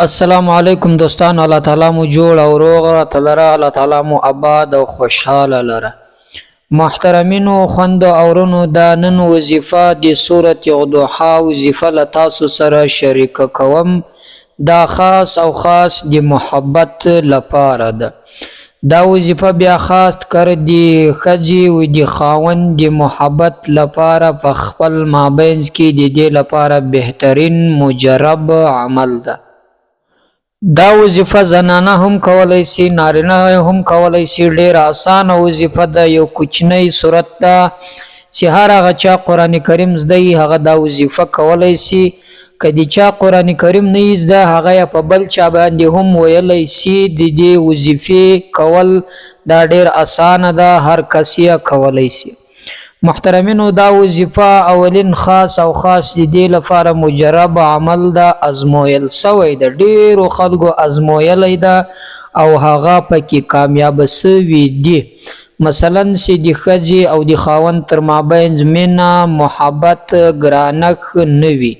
السلام علیکم دوستانو. الله تعالی مو جوړ او روغ تلره، الله تعالی مو آباد او خوشحاله لره. محترمینو خوند اورونو دا نن وظیفه د سورۃ ضحا وظیفه له تاسو سره شریک کوم. دا خاص او خاص د محبت لپاره ده. دا وظیفه بیا خاص کر دی خځې و د خاوند د محبت لپاره په خپل مابینځ کې د دې لپاره بهترین مجرب عمل ده. دا وظیفه زنانه هم کولای شي، نارینه هم کولای شي. ډیر آسان وظیفه ده، یو کوچنی صورت ده چې هر هغه چا قرآن کریم زده هغه دا وظیفه کولای شي. که د چا قرآن کریم نه زده هغه په بل چا باندې هم ویلی شي. د دې وظیفې کول دا ډیر آسانه ده، هر کس یې کولای شي. محترمینو دا وظیفه اولین خاص او خاص دې لپاره مجرب عمل ده، ازمویل سوی ده، ډیرو خلکو ازمویلی ده او هغه پکې کامیاب سوي دي. مثلا چې د ښځې او د خاوند تر مابینځ مینه محبت ګرانښت نه وي،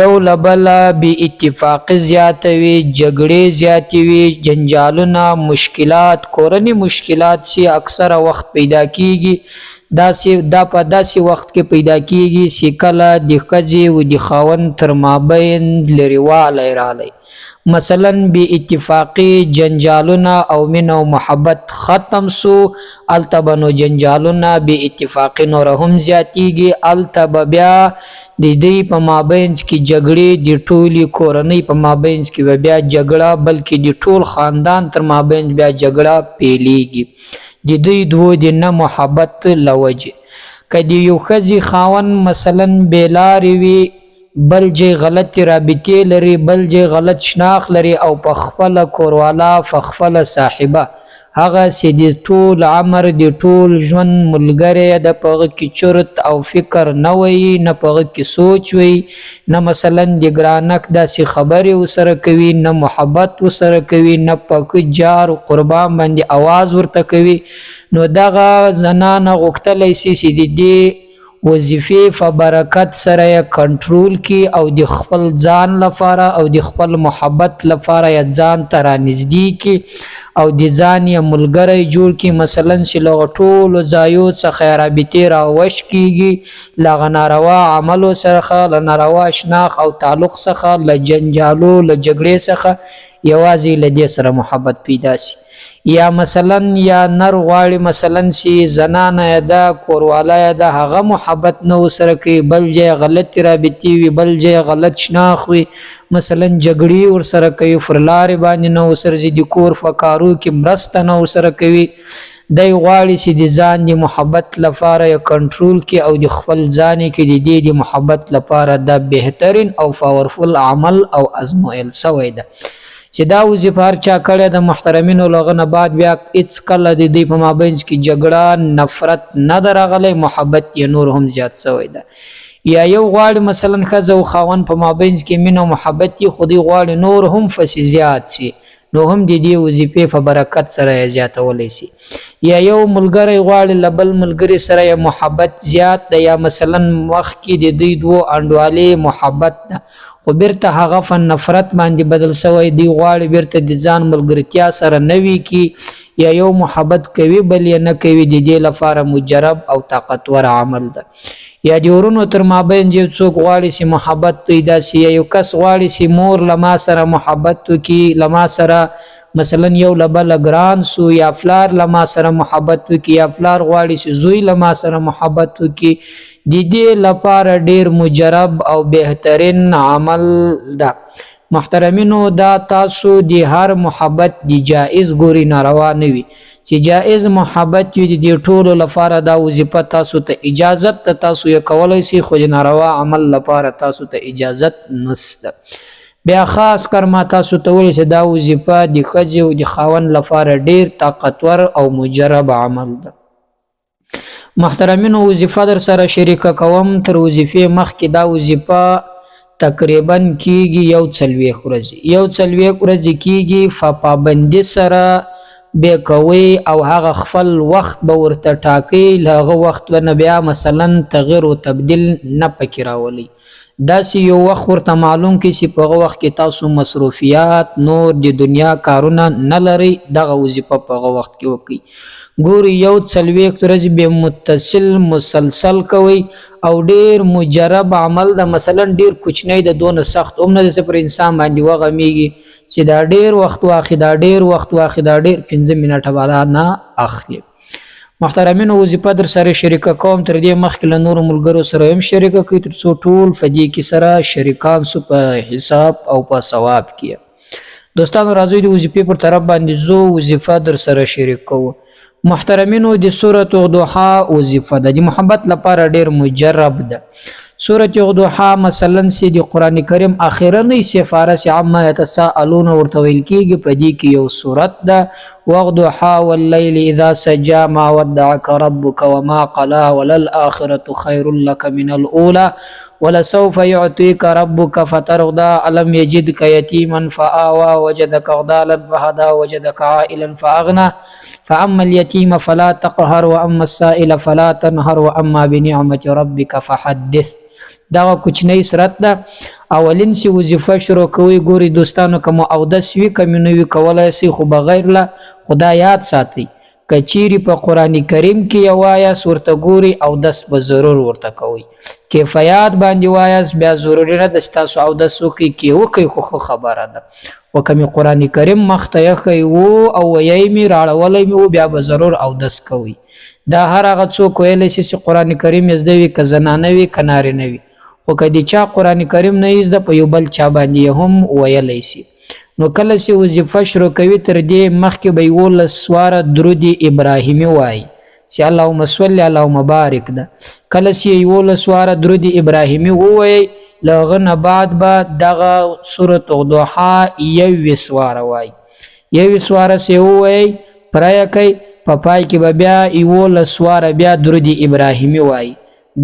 یو له بله بې اتفاقي زیاته وي، جګړې زیاتې وي، جنجالونه، مشکلات، کورني مشکلات چې اکثره وخت پیدا کیږي. دا په داسې وخت کې پیدا کیږي چې کله د ښځې و د خاوند تر مابین لرېوالی رالی، مثلا بې اتفاقي، جنجالونه او مینه او محبت ختم سو، هلته به نو جنجالونه بې اتفاقي نوره هم زیاتیږي. هلته به بیا د دوی په مابینځ کې جګړې، د ټولې کورنۍ په مابینځ کې به بیا جګړه، بلکې د ټول خاندان تر مابینځ بیا جګړه پیلیږي د دوی دوو د نه محبت له وجې. که د یو ښځې خاوند مثلا بېلارې وي، بل ځای غلطې رابطې لري، بل ځای غلط شناخت لري او په خپله کوروالا، په خپله صاحبه، هغه چې د ټول عمر د ټول ژوند ملګری ده، په هغه کې چرت او فکر نه وي، نه په هغه کې سوچ وي، نه مثلا د ګرانښت داسې خبرې ورسره کوي، نه محبت ورسره کوي، نه په جار و قربان باندې اواز ورته کوي. نو دغه زنانه غوښتلی شي چې د دې وظیفې په برکت سره یې کنټرول کړي او د خپل ځان لپاره او د خپل محبت لپاره یې ځان ته رانږدې کړي او د ځان یې ملګری جوړ کړي. مثلا چې له هغه ټولو ځایو څخه یې رابطې راوش کېږي، له هغه ناروا عملو څخه، له ناروا شناخت او تعلق څخه، له جنجالو، له جګړې څخه یوازې له دې سره محبت پیدا شي. یا مثلا یا نر غواړي مثلا چې زنانه یې ده، کوروالا یې ده، هغه محبت نه ورسره کوي، بل ځای غلطې رابطې وي، بل ځای غلط شناخت وي، مثلا جګړې ورسره کوي، پر لارې باندې نه ورسره ځي، د کور په کارو کې مرسته نه ورسره کوي. دی غواړي چې د ځان د محبت لپاره یې کنټرول کړي او د خپل ځان کې د دې د محبت لپاره دا بهترین او پاورفل عمل او ازمویل سوی ده. چې دا وظیفه هر چا کړې د محترمینو له هغه نه بعد بیا هېڅ کله د دوی په مابینځ کې جګړه، نفرت نه ده راغلی، محبت یې نور هم زیات سوی ده. یا یو غواړي مثلا ښځه او خاوند په مابینځ کې مینه او محبت یې، خو دوی غواړي نور هم پسې زیات شي، نو هم د دې وظیفې په برکت سره یې زیاتولی شي. یا یو ملګری غواړي له بل ملګري سره یې محبت زیات ده، یا مثلا مخکې د دوی دوو انډوالۍ محبت ده خو بیرته هغه په نفرت باندې بدل سوی، دی غواړي بیرته د ځان ملګرتیا سره نوي کړي، یا یو محبت کوي بل یې نه کوي، د دې لپاره مجرب او طاقتور عمل ده. یا د ورونو تر مابین یو څوک غواړي چې محبت پیدا شي، یا یو کس غواړي چې مور له ما سره محبت وکړي، له ما سره مثلا یو له بله ګران سو، یا پلار له ما سره محبت وکړي، یا پلار غواړي چې زوی له ما سره محبت وکړي. د دې لپاره ډیر مجرب او بهترین عمل ده. محترمینو دا تاسو د هر محبت د جائز ګوري، ناروا نه وي. چې جائز محبت وي د دې ټولو لپاره دا وظیفه تاسو ته اجازت ته تاسو یې کولی شي، خو د ناروا عمل لپاره تاسو ته اجازت نشته. بیا خاص کر ما تاسو ته ویل چې دا وظیفه د ښځې او د خاوند لپاره ډیر طاقتور او مجرب عمل ده. محترمینو وظیفه در سره شریکه کوم. تر وظیفې مخکې دا وظیفه تقریبا کیږي 40 ورځې، 40 ورځې کیږي په پابندي سره به کوي او هغه خپل وخت به ورته ټاکي، له هغه وخت نه بیا مثلا تغییر او تبدیل نه پکې راولي. داسې یو وخت ورته معلوم کې چې په هغه وخت کې تاسو مصروفیات نور د دنیا کارونه نه لرئ دغه وظیفه په هغه وخت کې وکړئ. ګوري یو 40 ورځې به متصل مسلسل کوي او ډیر مجرب عمل د مثلا ډیر کوچنی د دون سخت اومنه د پر انسان باندې وغمیږي چې دا ډیر وخت واخی دا ډیر وخت واخی دا ډیر 15 منټه والا نه اخلي. محترمینو وظیفه در سره شریکه کوم تر دې مخکې له نور ملګرو سره هم شریکه کوي تر څو ټول فدی کې سره شریکان سو په حساب او په ثواب کې. دوستانو راځي د وظیفې پر طرف باندې زو وظیفه در سره شریک کوو. محترمینو د سورۃ الضحى وظیفه د محبت لپاره ډیر مجرب ده. سورۃ الضحى مثلا سي د قران کریم اخرنی سفاره عامه يتساءلون ورته ویل کیږي په دې کې یو سورۃ ده والضحى والليل اذا سجى ما ودعك ربك وما قلى وللآخرة خير لك من الأولى ولسوف يعطيك ربك فترضى ألم يجدك يتيما فآوى وجدك ضالا فهدى وجدك عائلا فأغنى فأما اليتيم فلا تقهر وأما السائل فلا تنهر وأما بنعمة ربك فحدث. دا کوچنی سرت ده. اولین سی وظیفه شروع کوي. ګوري دوستانو کوم او د سوي کمنوي کولای سي خو بغیر له خدا یاد ساتي. کچيري په قران کریم کې یو آیات ورته ګوري او دس به ضرور ورته کوي. کفایات باندې وایاس بیا ضروري نه د تاسو او د سوکي کې وکي خو خبره ده. وکمي قران کریم مخته کوي او یې می راړولې می بیا به ضرور او دس کوي. دا هر هغه څوک ویل شي چې قران کریم یزدوي ک زنانه وي کناري نه وي خو کدي چا قران کریم نه یزد په یو بل چا باندې هم ویلای شي. نو کله چې وظیفه شروع کوي تر دې مخکې به یو لسواره درود ابراهیمی وای چې اللهم صل علی مبارک ده. کله چې یو لسواره درود ابراهیمی وای لغه نه بعد به دغه سورۃ الضحى یو وسواره وای یو وسواره سی وای پرای کوي په پای کې به بیا یو لسواره بیا درود ابراهیمی وای.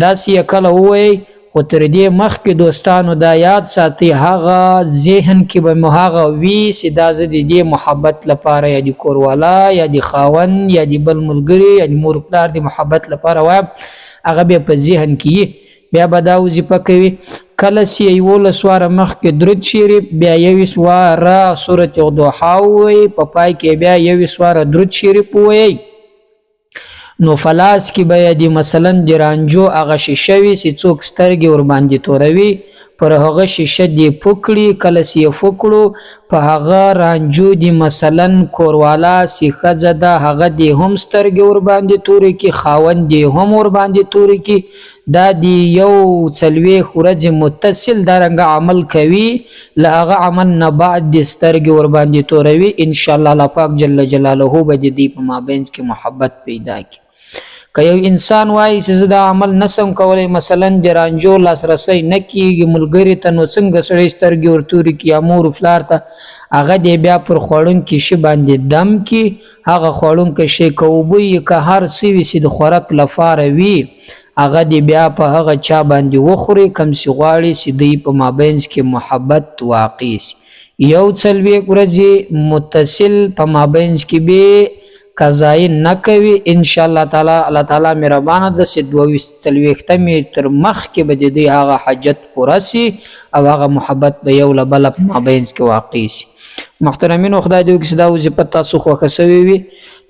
دا سی کله وای خو تر دې مخکې دوستانو دا یاد ساتي هغه ذهن کې به هغه وی سدا زدي دې محبت لپاره یا د کوروالا یا د خاون یا د بل ملګری یا د مور پلار د محبت لپاره وای هغه به په ذهن کې بیا به دا وظیفه کوي. کله چې یو لسواره مخکې درود شریف بیا یو سواره سورۃ الضحى وای په پای کې بیا یو سواره درود شریف وای. نو فلاس کې به دی مثلا د رانجو هغه شیشوي چې څوک سترګې ور باندې توروي پر هغه شیشه دی پکړي کله چې فکړو په هغه رانجو دی مثلا کوروالا سی خزده هغه دی هم سترګې ور باندې توري کې خاوند دی هم ور باندې توري کې دا دی یو څلوي خورځ متصل درنګ عمل کوي لاغه عمل نه بعد د سترګې ور باندې توروي ان شاء الله الله پاک جل جلاله به دی په مابین کې محبت پیدا کی. که یو انسان وای چې دا عمل نسم کولای مثلا د رانجو لاسرسي نه کیږي ملګری ته نو څنګه سړی سترګې ورتوري کی امور فلار ته هغه دی بیا پر خوړون کې شی باندې دم کی هغه خوړون کې شی کوبوي که هر څه وي چې د خوراک لپاره وي هغه دی بیا په هغه چا باندې وخوري کم سی غواړي چې دی په مابین کې محبت واقع شي. یو څلوي ورځې متصل په مابین کې به قضای نکوي ان شاء الله تعالی. الله تعالی مهربان ده چې 22 متر مخ کې به د هغه حاجت پوره سي او هغه محبت به یو لبل په مابین کې واقع شي. محترمینو خدای دې وکړي دا وظیفه تاسو خو کسوي وي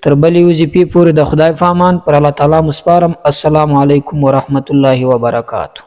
تر بلې وظیفې پورې د خدای په امان پر الله تعالی مسپارم. السلام علیکم ورحمت الله وبرکاته.